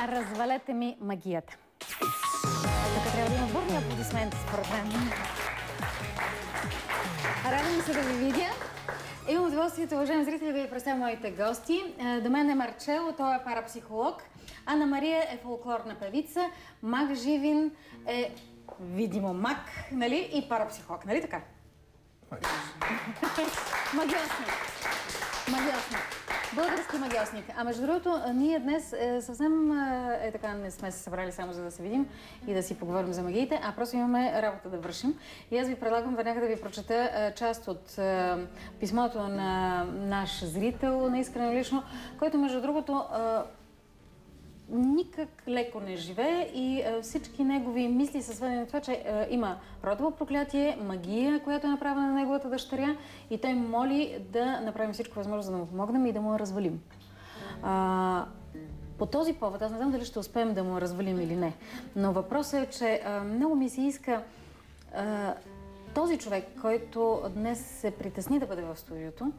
Развалете ми магията. Тук трябва да има бурни аплодисменти, според мен. Радвам се да ви видя. Имам удоволствието, уважаеми зрители, да ви представя моите гости. До мен е Марчело, той е парапсихолог. Ана Мария е фолклорна певица. Мак Живин е видимо мак, нали? И парапсихолог, нали така? Магиосник. Магиосник. Български магиосник. А между другото, ние днес съвсем така не сме се събрали само за да се видим и да си поговорим за магиите, а просто имаме работа да вършим. И аз ви предлагам веднага да ви прочета част от писмото на наш зрител, на Искрено лично, който между другото никак леко не живее и всички негови мисли са сведени на това, че има родово проклятие, магия, която е направена на неговата дъщеря и той моли да направим всичко възможно, за да му помогнем и да му я развалим. По този повод, аз не знам дали ще успеем да му я развалим или не, но въпросът е, че много ми се иска този човек, който днес се притесни да бъде в студиото,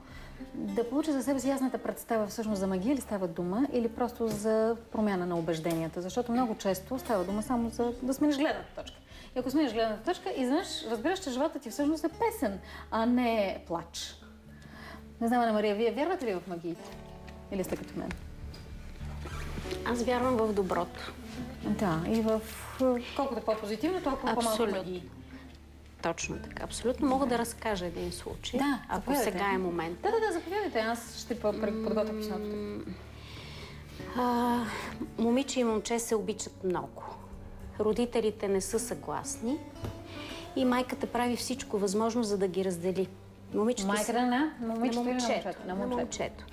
да получи за себе си ясната представа всъщност за магия ли става дума или просто за промяна на убежденията, защото много често става дума само за да смениш гледната точка. И ако смениш гледната точка, изведнъж разбираш, че живота ти всъщност е песен, а не плач. Не знам, Ана Мария, вие вярвате ли в магиите? Или сте като мен? Аз вярвам в доброто. Да, и в колкото по-позитивно, толкова по-малко магии. Точно така. Абсолютно мога да разкажа един случай, да, ако сега е момент. Да, заповядайте. Аз ще подготвя писмото. Момиче и момче се обичат много. Родителите не са съгласни и майката прави всичко възможно, за да ги раздели. Майката на момчето.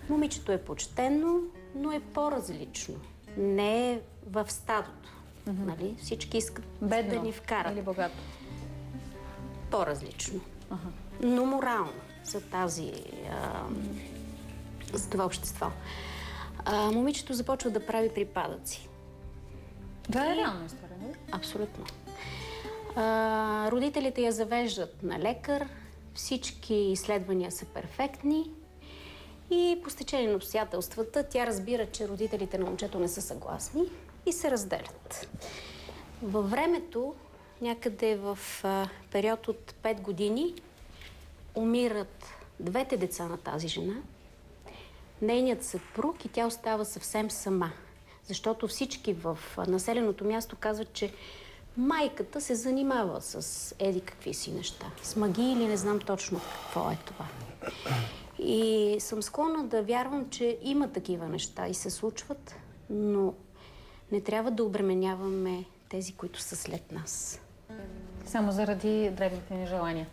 Момичето е почтено, но е по-различно. Не е в стадото. Нали? Всички искат да ни вкарат. Или богато. По-различно. Но морално за това общество. Момичето започва да прави припадъци. Това е реална история, не? Абсолютно. Родителите я завеждат на лекар, всички изследвания са перфектни и по стечение на обстоятелствата тя разбира, че родителите на момчето не са съгласни и се разделят. Във времето, някъде в период от 5 години, умират двете деца на тази жена, нейният съпруг и тя остава съвсем сама. Защото всички в населеното място казват, че майката се занимава с еди какви си неща. С магии или не знам точно какво е това. И съм склонна да вярвам, че има такива неща и се случват, но не трябва да обременяваме тези, които са след нас. Само заради дребните ни желания.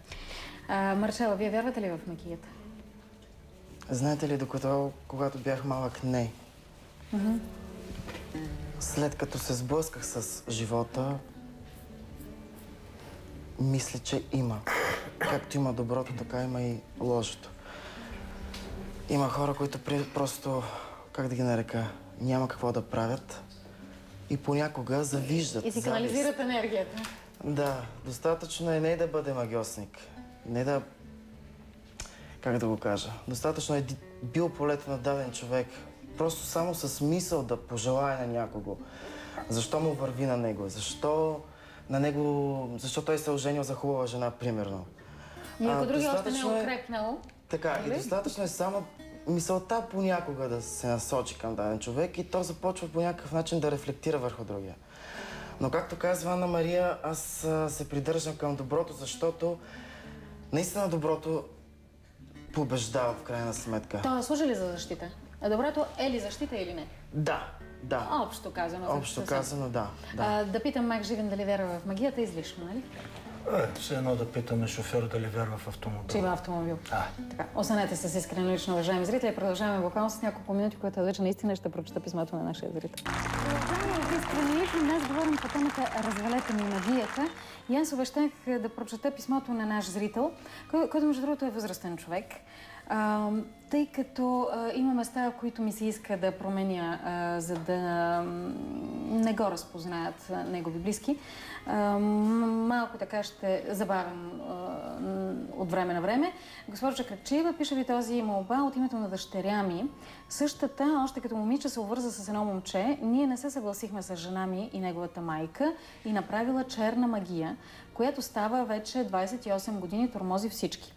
Марчела, вие вярвате ли в магията? Знаете ли, когато бях малък, не. След като се сблъсках с живота, мисля, че има. Както има доброто, така има и лошото. Има хора, които просто, как да ги нарека, няма какво да правят и понякога завиждат. И си канализират енергията. Да, достатъчно е не да бъде магиосник. Не да... Как да го кажа? Достатъчно е бил полето на даден човек. Просто само с мисъл да пожелае на някого. Защо му върви на него? Защо той се е оженил за хубава жена, примерно. И ако други още не е укрепнал. Така, и достатъчно е само мисълта понякога да се насочи към даден човек и то започва по някакъв начин да рефлектира върху другия. Но както казва Ана Мария, аз се придържам към доброто, защото наистина доброто побеждава в крайна сметка. Това служи ли за защита? А доброто е ли защита или не? Да. Общо казано. Общо казано, да. Да питам Мак Живин дали вярва в магията, излишно, нали? Все едно да питаме шофьор дали вярва в автомобил. Че има автомобил. Така, останете с Искрено лично, уважаеми зрители. Продължаваме буквално с няколко минути, което вече наистина ще прочета писмото на нашия зрител. Продължаваме в Искрено лично. Днес говорим по темата "Развалете ми магията". И аз обещах да прочета писмото на наш зрител, който между другото е възрастен човек. Тъй като има места, в които ми се иска да променя, за да не го разпознаят негови близки, малко така ще забавям от време на време. Госпожа Кръкчиева, пише ви този молба от името на дъщеря ми. Същата, още като момиче, се обвърза с едно момче. Ние не се съгласихме с жена ми и неговата майка и направила черна магия, която става вече 28 години, тормози всички.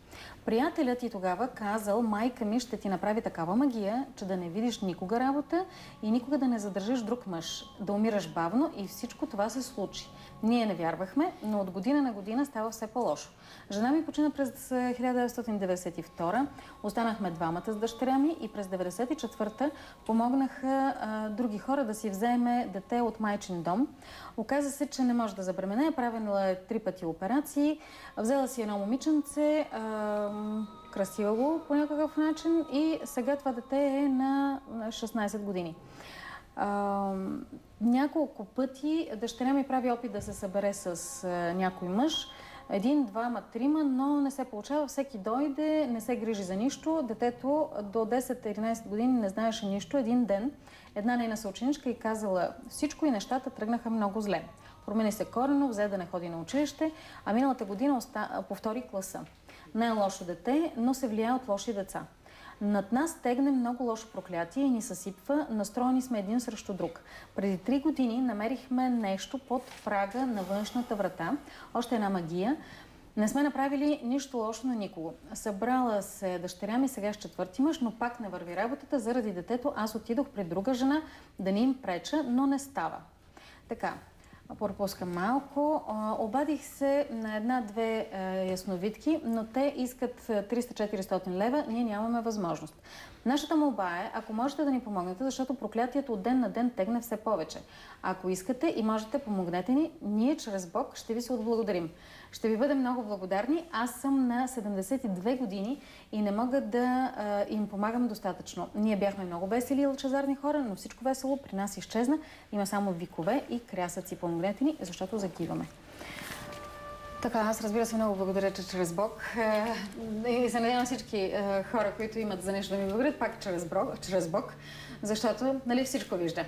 Приятелят ти тогава казал: майка ми ще ти направи такава магия, че да не видиш никога работа и никога да не задържиш друг мъж, да умираш бавно, и всичко това се случи. Ние не вярвахме, но от година на година става все по-лошо. Жена ми почина през 1992, останахме двамата с дъщеря ми и през 1994 помогнаха други хора да си вземе дете от майчин дом. Оказа се, че не може да забремене, правила е 3 пъти операции, взела си едно момиченце, красила го по някакъв начин и сега това дете е на 16 години. Няколко пъти дъщеря ми прави опит да се събере с някой мъж. 1, 2, 3, но не се получава. Всеки дойде, не се грижи за нищо. Детето до 10-11 години не знаеше нищо. Един ден една нейна съученичка и казала всичко и нещата тръгнаха много зле. Промени се коренно, взе да не ходи на училище, а миналата година повтори класа. Не е лошо дете, но се влияе от лоши деца. Над нас тегне много лошо проклятие и ни съсипва, настроени сме един срещу друг. Преди 3 години намерихме нещо под прага на външната врата, още една магия. Не сме направили нищо лошо на никого. Събрала се дъщеря ми сега с 4-ти мъж, но пак не върви работата. Заради детето аз отидох при друга жена да не им преча, но не става. Така. Пропускам малко. Обадих се на 1-2 ясновидки, но те искат 300-400 лева. Ние нямаме възможност. Нашата молба е, ако можете да ни помогнете, защото проклятието от ден на ден тегне все повече. Ако искате и можете, помогнете ни, ние чрез Бог ще ви се отблагодарим. Ще ви бъдем много благодарни. Аз съм на 72 години и не мога да им помагам достатъчно. Ние бяхме много весели и лъчезарни хора, но всичко весело при нас изчезна. Има само викове и крясъци. Помогнете ни, защото загиваме. Така, аз разбира се много благодаря, че чрез Бог. И се надявам всички хора, които имат за нещо да ми благодарят, пак чрез Бог, защото нали, всичко вижда.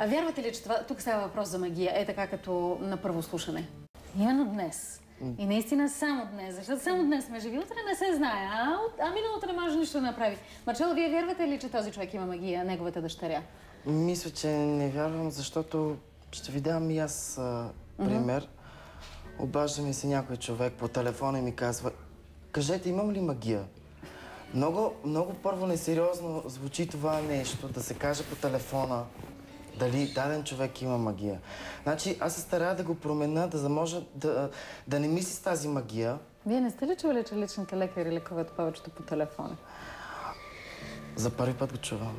Вярвате ли, че това, тук става въпрос за магия, е така като на първо слушане? Именно днес. И наистина само днес, защото само днес сме живи, утре не се знае, а миналото не може нищо да направи. Марчело, вие вярвате ли, че този човек има магия, неговата дъщеря? Мисля, че не вярвам, защото ще ви дам и аз пример. Обажда ми се някой човек по телефона и ми казва: кажете, имам ли магия? Много първо несериозно звучи това нещо, да се каже по телефона дали даден човек има магия. Значи аз се старая да го променя, да може да не мисли с тази магия. Вие не сте ли чували, че личните лекари лекуват повечето по телефона? За първи път го чувам.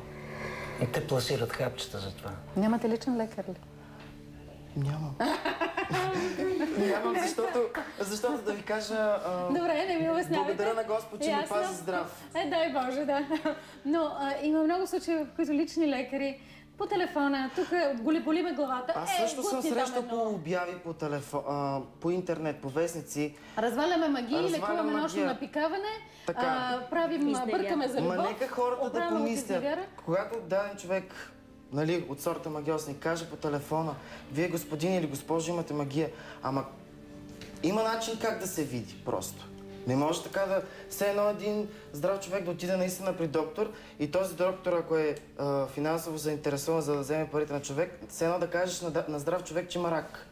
И те пласират хапчета за това. Нямате личен лекар ли? Нямам. Нямам, защото да ви кажа... Добре, не ми обяснявайте. Благодаря на Господ, че ми пази здрав. Дай Боже, да. Но има много случаи, в които лични лекари по телефона, тук боли ме главата. Аз също съм срещал по обяви по телефон, по интернет, по вестници. Разваляме магии, лекуваме нощно напикаване, бъркаме за любов. Ма нека хората да помислят. Когато даден човек, нали, от сорта магиосник каже по телефона: вие, господин или госпожо, имате магия, ама има начин как да се види просто. Не може така да... Все едно един здрав човек да отиде наистина при доктор и този доктор, ако е финансово заинтересован за да вземе парите на човек, все едно да кажеш на здрав човек, че има рак.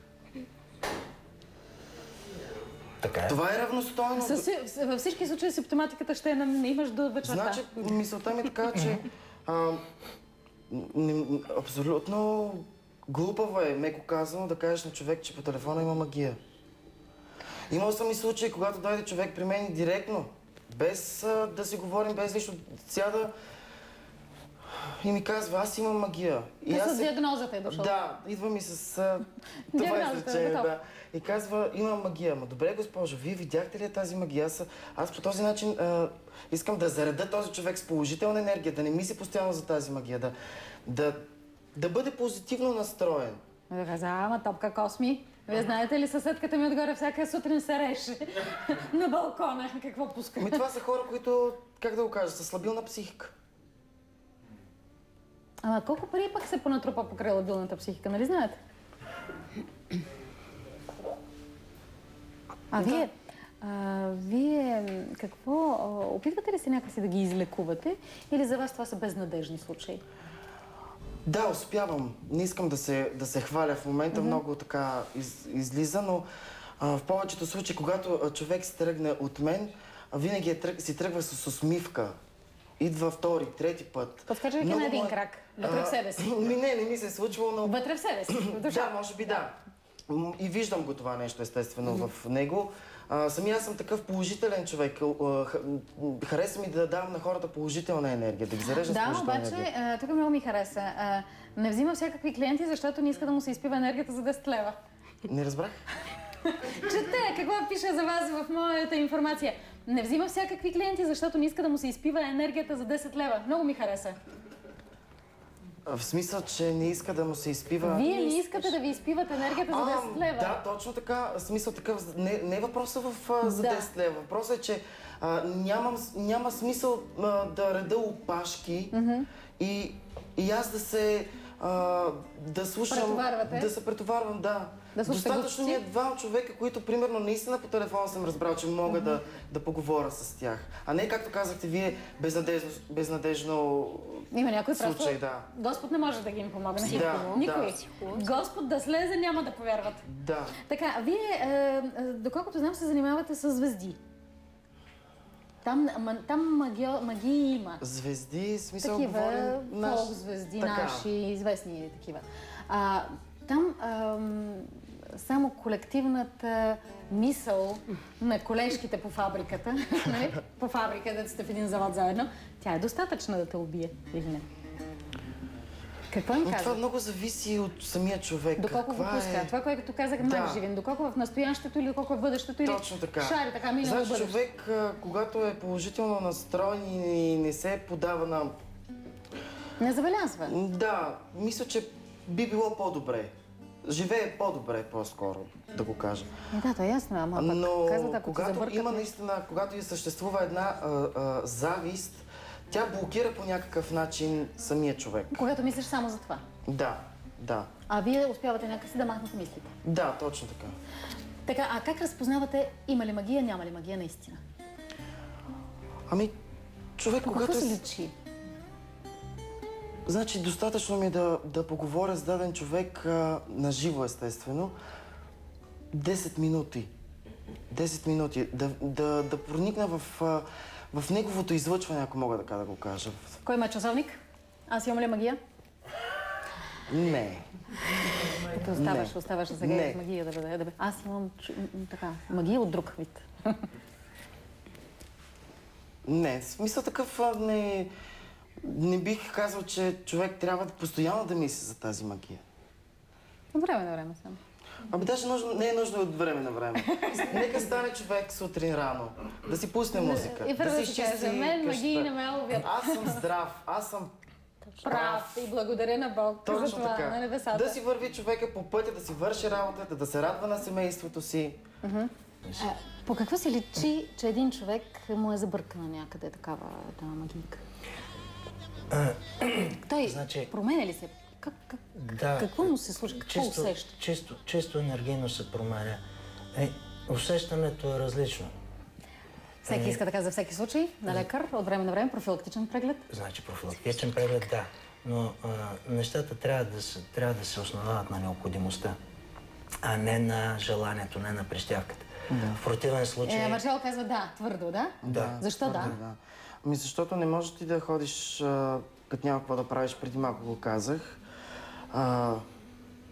Така е. Това е равностойно. Във всички случаи симптоматиката ще имаш до вечерта. Значи, мисълта ми е така, че абсолютно глупаво е, меко казано, да кажеш на човек, че по телефона има магия. Имал съм и случаи, когато дойде човек при мен директно, без да си говорим, без нищо, сяда и ми казва: аз имам магия. И с диагнозата е дошъл. Да, идва ми с това изречение, да. И казва: имам магия. Ма добре, госпожо, вие видяхте ли тази магия? Аз по този начин искам да заредя този човек с положителна енергия, да не мисли постоянно за тази магия, да бъде позитивно настроен. Да каза: ама топка Косми. Вие знаете ли, съседката ми отгоре всяка сутрин се реше на балкона. Какво пуска? Ами това са хора, които, как да го кажа, са слабилна психика. Ама колко пари пък се понатрупа покрай лабилната психика, нали знаете? Вие какво, опитвате ли се някакси да ги излекувате или за вас това са безнадежни случаи? Да, успявам. Не искам да се хваля в момента, много така излиза, но в повечето случаи, когато човек се тръгне от мен, винаги си тръгва с усмивка. Идва втори, трети път. Подскажи на един крак, вътре в себе си. Не ми се е случвало, но... Вътре в себе си, в душа. Да, може би да. И виждам го това нещо, естествено, в него. Самия аз съм такъв положителен човек. Хареса ми да давам на хората положителна енергия, да ги зарежда с положителна енергия. Да, обаче, тук много ми хареса. Не взима всякакви клиенти, защото не иска да му се изпива енергията за 10 лева. Не разбрах? Чете, какво пише за вас в моята информация? Не взима всякакви клиенти, защото не иска да му се изпива енергията за 10 лева. Много ми хареса. В смисъл, че не иска да му се изпива... Вие не искате да ви изпиват енергията за 10 лева? Да, точно така. В смисъл такъв... Не е въпросът за 10 лева. Въпросът е, че няма смисъл да реда опашки и аз да слушам... Претоварвате? Да се претоварвам, да. Достатъчно ми е двама човека, които, примерно, наистина по телефона съм разбрал, че мога да поговоря с тях. А не, както казахте вие, безнадежно има някой случай, просто... Господ не може да ги им помогне. Да, никой. Господ да слезе, няма да повярват. Да. Така, вие, доколкото знам, се занимавате с звезди. Там магии има. Звезди, смисъл такива фолк звезди, наши, известни такива. Там само колективната мисъл на колежките по фабриката, по фабриката, да сте в един завод заедно, тя е достатъчна да те убие, или не? Какво им казва? Това много зависи от самия човек. Доколко го пуска. Това, което казах, Марк Живин. Доколко в настоящето или доколко в бъдещето, или точно така. шари така минало бъдеще. Значи човек, когато е положително настроен и не се подава на... Не забелязва. Да, мисля, че би било по-добре. Живее по-добре, по-скоро, да го кажа. Да, това е ясно, ама пък но казват, ако когато има наистина, когато и съществува една завист, тя блокира по някакъв начин самия човек. Когато мислиш само за това? Да. А вие успявате някакси да махнете мислите? Да, точно така. Така, а как разпознавате има ли магия, няма ли магия наистина? Ами, човек, когато... Какво се личи? Значи, достатъчно ми е да поговоря с даден човек на живо, естествено. 10 минути. 10 минути. Да проникна в неговото излъчване, ако мога така да го кажа. Кой има часовник? Аз имам ли магия? Не. Като оставаш сега и магия да бъде. Аз имам така, магия от друг вид. Не, в смисъл такъв не бих казал, че човек трябва постоянно да мисли за тази магия. От време на време само. Ами даже не е нужно от време на време. Нека стане човек сутрин рано, да си пусне музика, и да си изчисти за мен магии не ме ловят. Аз съм здрав, аз съм прав и благодаря на Бог точно за това, така. на небесата. Да си върви човека по пътя, да си върши работата, да се радва на семейството си. По какво се личи, че един човек му е забъркана някъде такава една магийка? Той променя ли се? Какво му се случва? Какво усеща? Често енергийно се променя. Усещането е различно. Всеки иска така за всеки случай, на лекар, от време на време, профилактичен преглед? Значи профилактичен преглед, да. Но нещата трябва да се основават на необходимостта, а не на желанието, не на прищявката. В противен случай... Маршал казва да, твърдо, да? Да. Защо да? Ами защото не можеш ти да ходиш, като няма какво да правиш, преди малко го казах,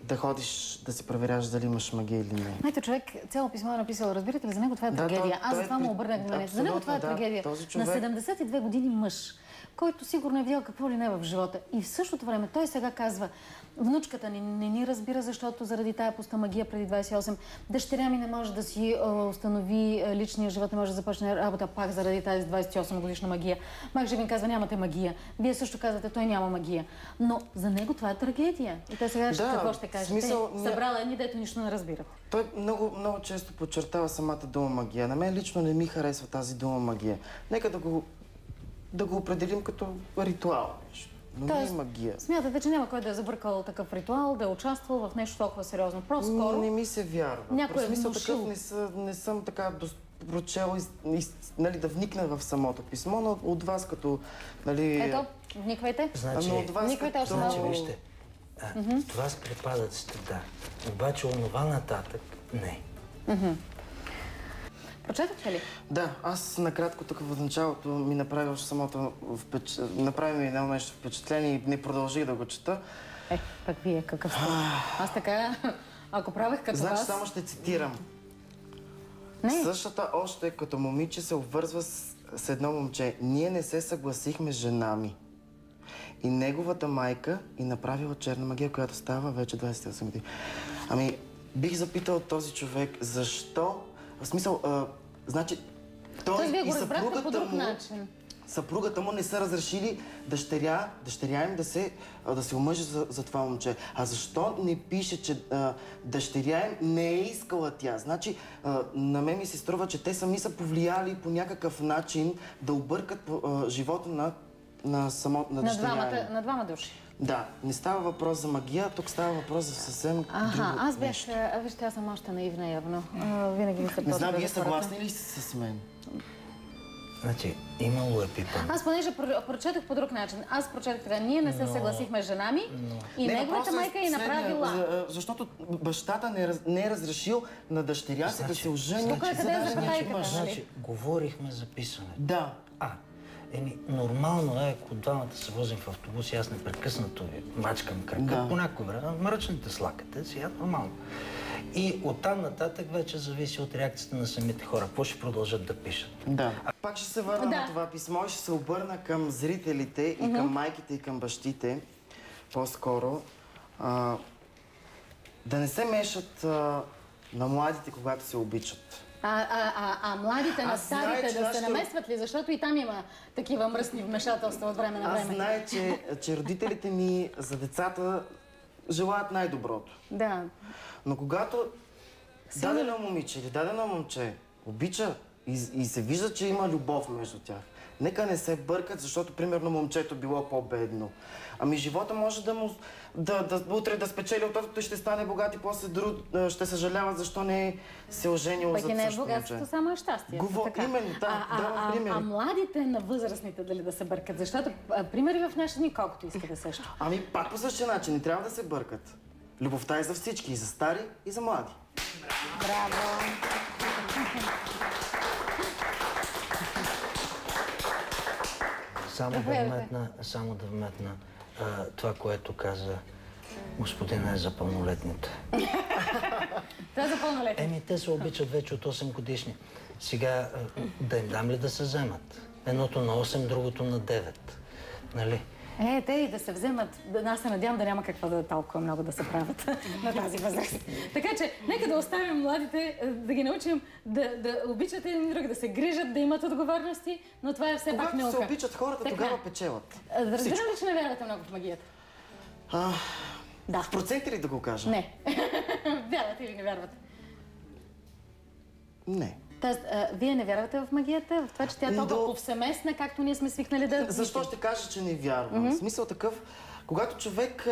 да ходиш да си проверяваш дали имаш магия или не. Ето човек цяло писмо е написал, разбирате ли, за него това е трагедия. Аз за това му обърнах внимание. За него това е трагедия. На 72 години мъж, който сигурно е видял какво ли не в живота. И в същото време той сега казва, внучката не ни разбира, защото заради тая пуста магия преди 28, дъщеря ми не може да си установи личния живот, не може да започне работа пак заради тази 28 годишна магия. Мак Живин казва, нямате магия. Вие също казвате, той няма магия. Но за него това е трагедия. И той сега какво ще каже? Смисъл, Събрала едни, дето нищо не разбират. Той много често подчертава самата дума магия. На мен лично не ми харесва тази дума магия. Нека да го определим като ритуал. Но не е магия. Смятате, че няма кой да е забъркал такъв ритуал, да е участвал в нещо толкова сериозно. По-скоро Не ми се вярва. някой е смисъл внушил. такъв не съм така прочел нали, да вникна в самото писмо, но от вас като... Нали... Ето, вниквайте. Значи, от вас Вниквайте още значи малко. вижте, това с припадъците, да. Обаче онова нататък, не. Прочетохте ли? Да, аз накратко тук в началото ми направи още самото направи ми едно нещо впечатление и не продължих да го чета. Пък вие какъв сте? Аз така, ако правех като Значи вас... само ще цитирам. Не. Същата още като момиче се обвързва с едно момче. Ние не се съгласихме с жена ми. И неговата майка и направила черна магия, която става вече 28 години. Ами, бих запитал този човек, защо... В смисъл, значи, той вие и го разбрахте по съпругата друг му... начин. Съпругата му не са разрешили дъщеря им да се омъжи за това момче. А защо не пише, че дъщеря им не е искала тя? Значи, на мен ми се струва, че те сами са повлияли по някакъв начин да объркат живота на дъщеря им. На двама души. Да, не става въпрос за магия, тук става въпрос за съвсем друго Аз бях... нещо. Вижте, аз съм още наивна явно. Винаги ми се Не знам, вие съгласни ли сте с мен? Значи, имало е пипане. Аз понеже прочетох по друг начин. Аз прочетох така, ние не се съгласихме с жена ми и неговата майка е направила. Защото бащата не е разрешил на дъщеря си да се ожени. Тук е къде е запетайката, нали? Значи, говорихме за писане. Да. Нормално е, ако двамата се возим в автобус и аз непрекъснато ви мачкам кръка, Да. по някое време мръчните слакате, сега нормално. И оттам нататък вече зависи от реакцията на самите хора. Какво ще продължат да пишат? Да. Пак ще се върна на това писмо и ще се обърна към зрителите и към майките и към бащите, по-скоро. Да не се мешат на младите, когато се обичат. Младите на Аз знае, старите че да се нашите- намесват ли? Защото и там има такива мръсни вмешателства от време на Аз време. знае, че родителите ми за децата желаят най-доброто. Да. Но когато дадено момиче или дадено момче обича и се вижда, че има любов между тях, нека не се бъркат, защото примерно момчето било по-бедно. Ами живота може да му... утре да спечели от тото и ще стане богат и после ще съжалява защо не се оженил Пък за и не е същото богатството, момче. само е щастие. Така. Именно, да, давам примери. А младите на възрастните дали да се бъркат? Защото примери в нашите дни колкото искате също. Ами пак по същия начин, не трябва да се бъркат. Любовта е за всички, и за стари, и за млади. Браво! Само да вметна това, което каза господина за пълнолетните. Това е за пълнолетни. Те се обичат вече от 8 годишни. Сега да им дам ли да се вземат? Едното на 8, другото на 9. Нали? Те и да се вземат, аз се надявам да няма какво да толкова много да се правят на тази възраст. Така че, нека да оставим младите, да ги научим да обичат един друг, да се грижат, да имат отговорности, но това е все пак наука. Когато се обичат хората, тогава печелят. Разбирам ли, че не вярвате много в магията? Да. В проценти ли да го кажа? Не. Вярвате или не вярвате? Не. Тоест, вие не вярвате в магията, в това, че тя е толкова повсеместна, както ние сме свикнали да... Защо ще кажа, че не вярвам? В смисъл такъв, когато човек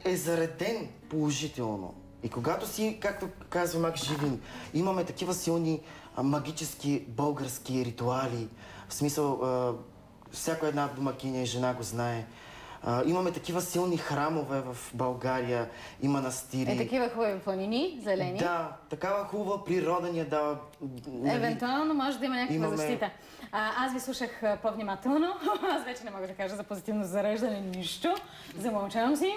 е зареден положително и когато си, както казва Мак Живин, имаме такива силни магически български ритуали, в смисъл всяка една домакиня и жена го знае, имаме такива силни храмове в България и манастири. Такива хубави планини, зелени. Да, такава хубава природа ни е дала. Евентуално може да има някаква защита. Аз ви слушах по-внимателно. Аз вече не мога да кажа за позитивно зареждане нищо. Замълчавам си.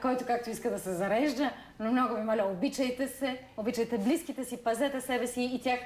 Който както иска да се зарежда, но много ви моля, обичайте се, обичайте близките си, пазете себе си и тях.